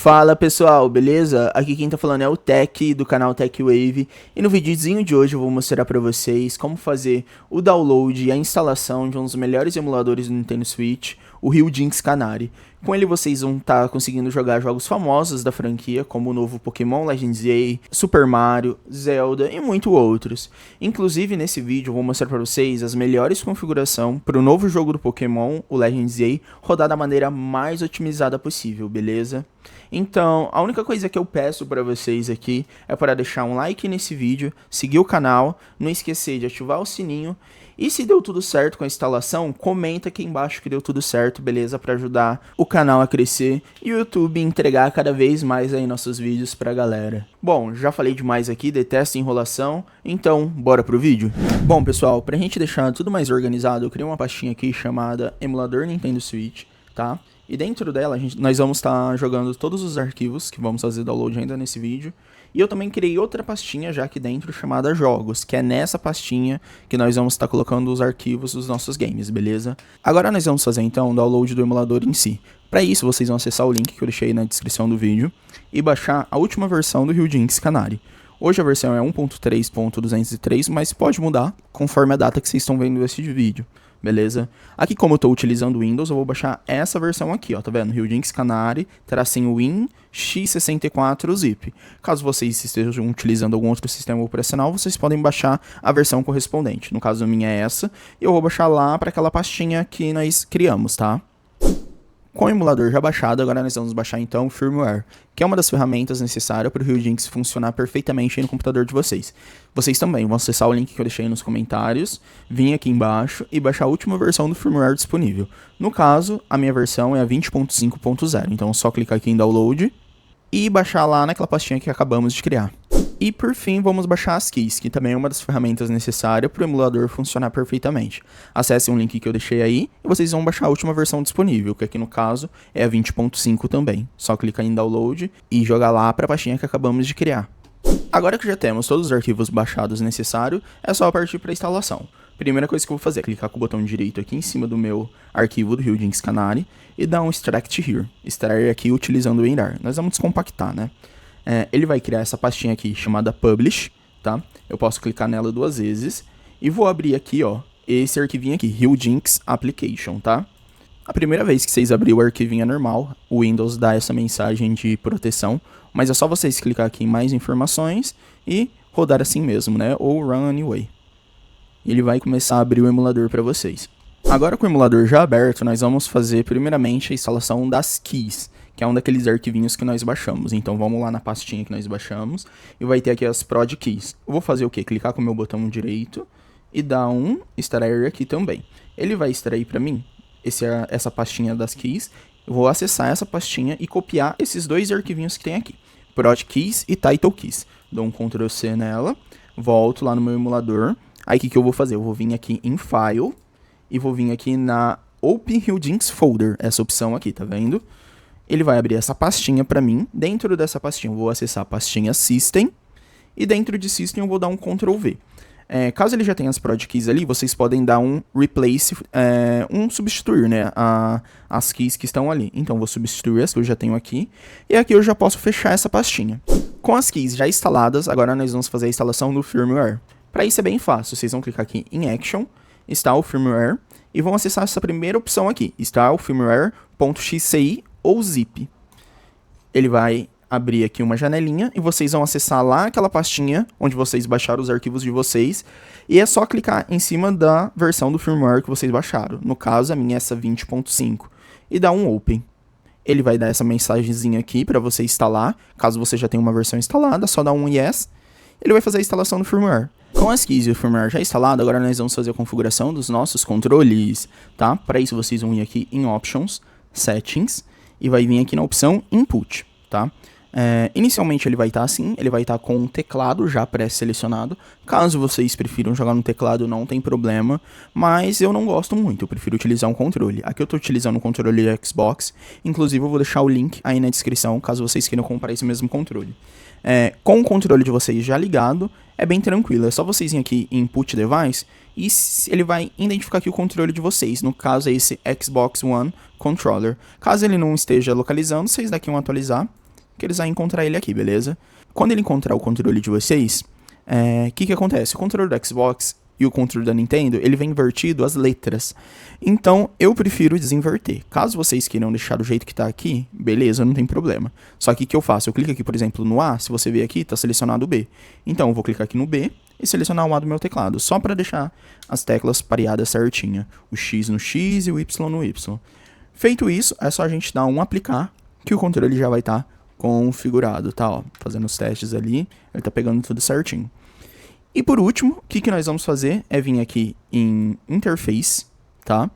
Fala pessoal, beleza? Aqui quem tá falando é o Tech, do canal TechWave, e no videozinho de hoje eu vou mostrar pra vocês como fazer o download e a instalação de um dos melhores emuladores do Nintendo Switch, o Ryujinx Canary. Com ele vocês vão estar conseguindo jogar jogos famosos da franquia, como o novo Pokémon Legends Z, Super Mario, Zelda e muito outros. Inclusive nesse vídeo eu vou mostrar pra vocês as melhores configurações para o novo jogo do Pokémon, o Legends Z, rodar da maneira mais otimizada possível, beleza? Então, a única coisa que eu peço para vocês aqui é para deixar um like nesse vídeo, seguir o canal, não esquecer de ativar o sininho e se deu tudo certo com a instalação, comenta aqui embaixo que deu tudo certo, beleza? Para ajudar o canal a crescer e o YouTube entregar cada vez mais aí nossos vídeos pra galera. Bom, já falei demais aqui, detesto enrolação, então bora pro vídeo? Bom pessoal, pra gente deixar tudo mais organizado, eu criei uma pastinha aqui chamada Emulador Nintendo Switch, tá? E dentro dela nós vamos estar jogando todos os arquivos que vamos fazer download ainda nesse vídeo. E eu também criei outra pastinha já aqui dentro chamada Jogos, que é nessa pastinha que nós vamos estar colocando os arquivos dos nossos games, beleza? Agora nós vamos fazer então o download do emulador em si. Para isso vocês vão acessar o link que eu deixei na descrição do vídeo e baixar a última versão do Ryujinx Canary. Hoje a versão é 1.3.203, mas pode mudar conforme a data que vocês estão vendo esse vídeo. Beleza? Aqui como eu estou utilizando o Windows, eu vou baixar essa versão aqui, ó, tá vendo? Ryujinx Canary, tracinho Win X64 Zip. Caso vocês estejam utilizando algum outro sistema operacional, vocês podem baixar a versão correspondente. No caso a minha é essa, e eu vou baixar lá para aquela pastinha que nós criamos, tá? Com o emulador já baixado, agora nós vamos baixar então o firmware, que é uma das ferramentas necessárias para o Ryujinx funcionar perfeitamente aí no computador de vocês. Vocês também vão acessar o link que eu deixei nos comentários, vir aqui embaixo e baixar a última versão do firmware disponível. No caso, a minha versão é a 20.5.0, então é só clicar aqui em download e baixar lá naquela pastinha que acabamos de criar. E por fim, vamos baixar as keys, que também é uma das ferramentas necessárias para o emulador funcionar perfeitamente. Acessem o link que eu deixei aí e vocês vão baixar a última versão disponível, que aqui no caso é a 20.5 também. Só clicar em download e jogar lá para a pastinha que acabamos de criar. Agora que já temos todos os arquivos baixados necessários, é só partir para a instalação. Primeira coisa que eu vou fazer é clicar com o botão direito aqui em cima do meu arquivo do Ryujinx Canary e dar um extract here. Extrair aqui utilizando o WinRAR. Nós vamos descompactar, né? Ele vai criar essa pastinha aqui chamada Publish, tá? Eu posso clicar nela 2 vezes e vou abrir aqui, ó, esse arquivinho aqui, Ryujinx Application, tá? A primeira vez que vocês abrirem o arquivinho é normal, o Windows dá essa mensagem de proteção, mas é só vocês clicar aqui em mais informações e rodar assim mesmo, né? Ou Run Anyway. Ele vai começar a abrir o emulador para vocês. Agora com o emulador já aberto, nós vamos fazer primeiramente a instalação das keys, que é um daqueles arquivinhos que nós baixamos. Então vamos lá na pastinha que nós baixamos e vai ter aqui as prod keys. Eu vou fazer o quê? Clicar com o meu botão direito e dar um extrair aqui também. Ele vai extrair para mim essa pastinha das keys. Eu vou acessar essa pastinha e copiar esses 2 arquivinhos que tem aqui, prod keys e title keys. Dou um Ctrl C nela, volto lá no meu emulador. Aí o que eu vou fazer? Eu vou vir aqui em File e vou vir aqui na Open Ryujinx Folder, essa opção aqui, tá vendo? Ele vai abrir essa pastinha para mim. Dentro dessa pastinha eu vou acessar a pastinha System e dentro de System eu vou dar um Ctrl V. Caso ele já tenha as prod keys ali, vocês podem dar um replace, substituir, né, as keys que estão ali. Então eu vou substituir as que eu já tenho aqui e aqui eu já posso fechar essa pastinha. Com as keys já instaladas, agora nós vamos fazer a instalação do firmware. Para isso é bem fácil, vocês vão clicar aqui em Action, está o firmware e vão acessar essa primeira opção aqui, está o firmware.xci ou zip. Ele vai abrir aqui uma janelinha e vocês vão acessar lá aquela pastinha onde vocês baixaram os arquivos de vocês e é só clicar em cima da versão do firmware que vocês baixaram. No caso, a minha é essa 20.5 e dar um Open. Ele vai dar essa mensagenzinha aqui para você instalar. Caso você já tenha uma versão instalada, só dá um Yes. Ele vai fazer a instalação do firmware. Com as keys e o firmware já instalado, agora nós vamos fazer a configuração dos nossos controles, tá? Para isso vocês vão ir aqui em Options, Settings, e vai vir aqui na opção Input, tá? Inicialmente ele vai estar assim, ele vai estar com um teclado já pré-selecionado. Caso vocês prefiram jogar no teclado, não tem problema, mas eu não gosto muito, eu prefiro utilizar um controle. Aqui eu estou utilizando um controle Xbox, inclusive eu vou deixar o link aí na descrição, caso vocês queiram comprar esse mesmo controle. Com o controle de vocês já ligado, é bem tranquilo, é só vocês irem aqui em Input Device e ele vai identificar aqui o controle de vocês, no caso é esse Xbox One Controller. Caso ele não esteja localizando, vocês daqui vão atualizar que eles vão encontrar ele aqui, beleza? Quando ele encontrar o controle de vocês, o que acontece? O controle do Xbox e o controle da Nintendo, ele vem invertido as letras. Então, eu prefiro desinverter. Caso vocês queiram deixar do jeito que tá aqui, beleza, não tem problema. Só que o que eu faço? Eu clico aqui, por exemplo, no A, se você ver aqui, tá selecionado o B. Então, eu vou clicar aqui no B e selecionar o A do meu teclado, só para deixar as teclas pareadas certinha. O X no X e o Y no Y. Feito isso, é só a gente dar um aplicar, que o controle já vai estar configurado, tá? Ó, fazendo os testes ali, ele tá pegando tudo certinho. E por último, o que nós vamos fazer é vir aqui em Interface, tá?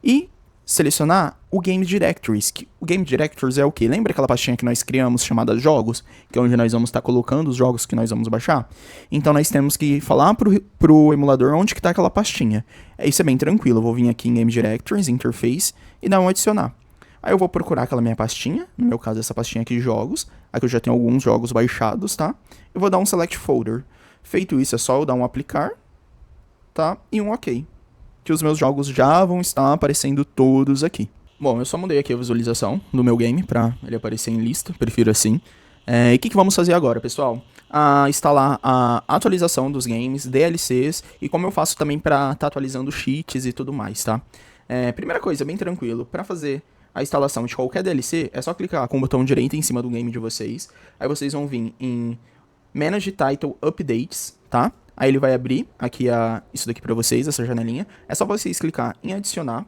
E selecionar o Game Directories. O Game Directories é o quê? Lembra aquela pastinha que nós criamos chamada Jogos? Que é onde nós vamos estar colocando os jogos que nós vamos baixar? Então nós temos que falar pro emulador onde que tá aquela pastinha. Isso é bem tranquilo. Eu vou vir aqui em Game Directories, Interface, e dar um adicionar. Aí eu vou procurar aquela minha pastinha, no meu caso essa pastinha aqui de jogos. Aqui eu já tenho alguns jogos baixados, tá? Eu vou dar um Select Folder. Feito isso, é só eu dar um aplicar, tá? E um OK. Que os meus jogos já vão estar aparecendo todos aqui. Bom, eu só mudei aqui a visualização do meu game para ele aparecer em lista, prefiro assim. E o que vamos fazer agora, pessoal? Instalar a atualização dos games, DLCs, e como eu faço também para estar atualizando cheats e tudo mais, tá? Primeira coisa, bem tranquilo, para fazer a instalação de qualquer DLC, é só clicar com o botão direito em cima do game de vocês. Aí vocês vão vir em Manage Title Updates, tá? Aí ele vai abrir aqui isso daqui pra vocês, essa janelinha. É só vocês clicar em adicionar.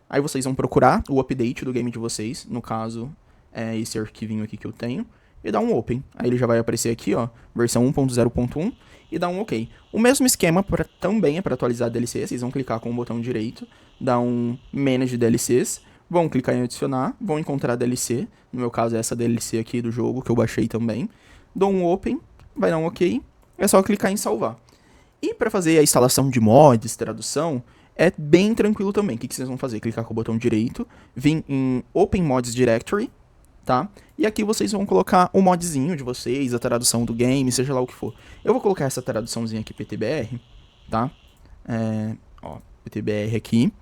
Aí vocês vão procurar o update do game de vocês. No caso, é esse arquivinho aqui que eu tenho. E dar um Open. Aí ele já vai aparecer aqui, ó, versão 1.0.1. E dar um OK. O mesmo esquema também é para atualizar a DLC. Vocês vão clicar com o botão direito, dar um Manage DLCs. Vão clicar em adicionar, vão encontrar a DLC. No meu caso é essa DLC aqui do jogo que eu baixei também. Dou um Open. Vai dar um OK, é só clicar em salvar. E para fazer a instalação de mods, tradução, é bem tranquilo também. O que vocês vão fazer? Clicar com o botão direito, vir em Open Mods Directory, tá? E aqui vocês vão colocar o modzinho de vocês, a tradução do game, seja lá o que for. Eu vou colocar essa traduçãozinha aqui, PTBR, tá? PTBR aqui.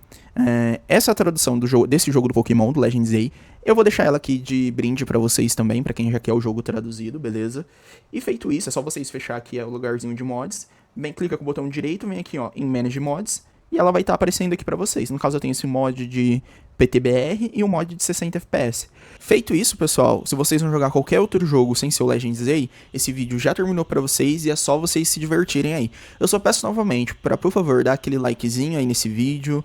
Essa tradução desse jogo do Pokémon, do Legends A, eu vou deixar ela aqui de brinde pra vocês também, pra quem já quer o jogo traduzido, beleza? E feito isso, é só vocês fechar aqui o lugarzinho de mods, clica com o botão direito, vem aqui ó, em Manage Mods, e ela vai estar aparecendo aqui pra vocês. No caso eu tenho esse mod de PTBR e o mod de 60 FPS. Feito isso, pessoal, se vocês vão jogar qualquer outro jogo sem ser o Legends A, esse vídeo já terminou pra vocês e é só vocês se divertirem aí. Eu só peço novamente pra, por favor, dar aquele likezinho aí nesse vídeo,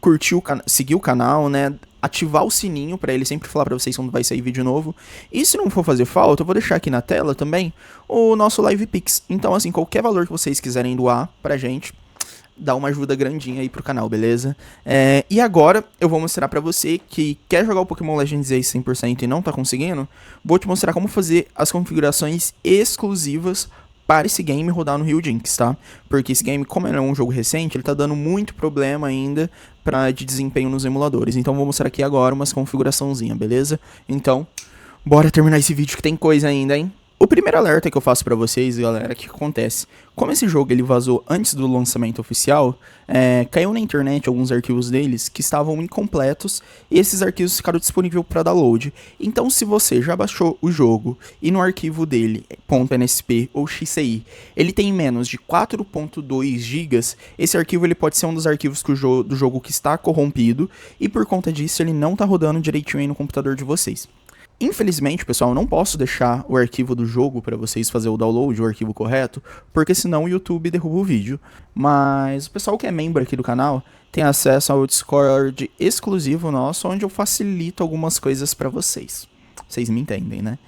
curtir seguir o canal, né? Ativar o sininho pra ele sempre falar pra vocês quando vai sair vídeo novo. E se não for fazer falta, eu vou deixar aqui na tela também o nosso Live Pix. Então, assim, qualquer valor que vocês quiserem doar pra gente, dá uma ajuda grandinha aí pro canal, beleza? E agora eu vou mostrar pra você que quer jogar o Pokémon Legends Ace 100% e não tá conseguindo, vou te mostrar como fazer as configurações exclusivas para esse game rodar no Rio Jinx, tá? Porque esse game, como ele é um jogo recente, ele tá dando muito problema ainda de desempenho nos emuladores. Então vou mostrar aqui agora umas configuraçãozinhas, beleza? Então, bora terminar esse vídeo que tem coisa ainda, hein? O primeiro alerta que eu faço pra vocês, galera, o que acontece? Como esse jogo ele vazou antes do lançamento oficial, caiu na internet alguns arquivos deles que estavam incompletos e esses arquivos ficaram disponíveis para download. Então, se você já baixou o jogo e no arquivo dele, .nsp ou XCI, ele tem menos de 4.2 GB, esse arquivo ele pode ser um dos arquivos do jogo que está corrompido e por conta disso ele não está rodando direitinho aí no computador de vocês. Infelizmente, pessoal, eu não posso deixar o arquivo do jogo para vocês fazer o download, o arquivo correto, porque senão o YouTube derruba o vídeo. Mas o pessoal que é membro aqui do canal tem acesso ao Discord exclusivo nosso, onde eu facilito algumas coisas para vocês. Vocês me entendem, né?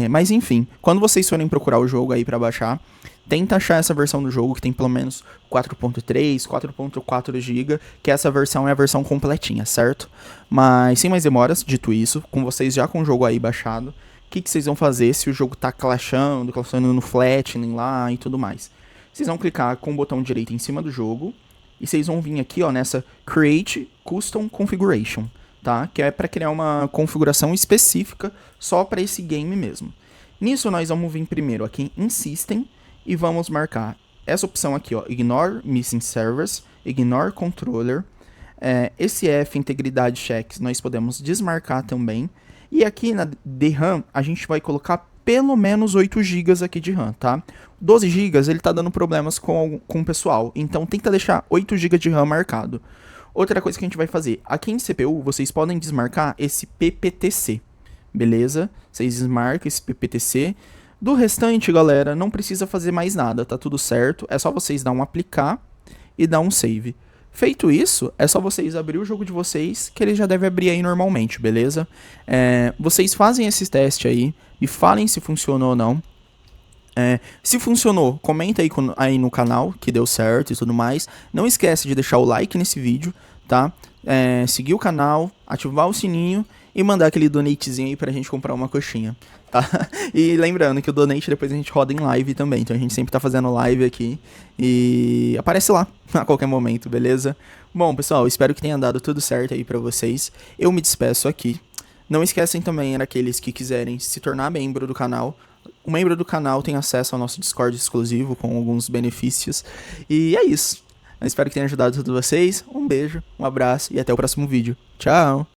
Mas enfim, quando vocês forem procurar o jogo aí para baixar, tenta achar essa versão do jogo que tem pelo menos 4.3, 4.4 GB, que essa versão é a versão completinha, certo? Mas sem mais demoras, dito isso, com vocês já com o jogo aí baixado, o que vocês vão fazer se o jogo tá clashando no flattening lá e tudo mais? Vocês vão clicar com o botão direito em cima do jogo e vocês vão vir aqui ó, nessa Create Custom Configuration, tá? Que é para criar uma configuração específica só para esse game mesmo. Nisso nós vamos vir primeiro aqui em System e vamos marcar essa opção aqui, ó, Ignore Missing Servers, Ignore Controller, esse F, Integridade Checks, nós podemos desmarcar também. E aqui na de RAM, a gente vai colocar pelo menos 8 GB aqui de RAM, tá? 12 GB ele tá dando problemas com o pessoal, então tenta deixar 8 GB de RAM marcado. Outra coisa que a gente vai fazer, aqui em CPU, vocês podem desmarcar esse PPTC, beleza? Vocês desmarcam esse PPTC. Do restante, galera, não precisa fazer mais nada, tá tudo certo. É só vocês dar um aplicar e dar um save. Feito isso, é só vocês abrir o jogo de vocês, que ele já deve abrir aí normalmente, beleza? Vocês fazem esses testes aí, me falem se funcionou ou não. Se funcionou, comenta aí no canal que deu certo e tudo mais. Não esquece de deixar o like nesse vídeo, tá? Seguir o canal, ativar o sininho e mandar aquele donatezinho aí pra gente comprar uma coxinha, tá? E lembrando que o donate depois a gente roda em live também, então a gente sempre tá fazendo live aqui e aparece lá a qualquer momento, beleza? Bom, pessoal, espero que tenha dado tudo certo aí pra vocês. Eu me despeço aqui. Não esquecem também, aqueles que quiserem se tornar membro do canal. O membro do canal tem acesso ao nosso Discord exclusivo com alguns benefícios. E é isso. Eu espero que tenha ajudado todos vocês. Um beijo, um abraço e até o próximo vídeo. Tchau!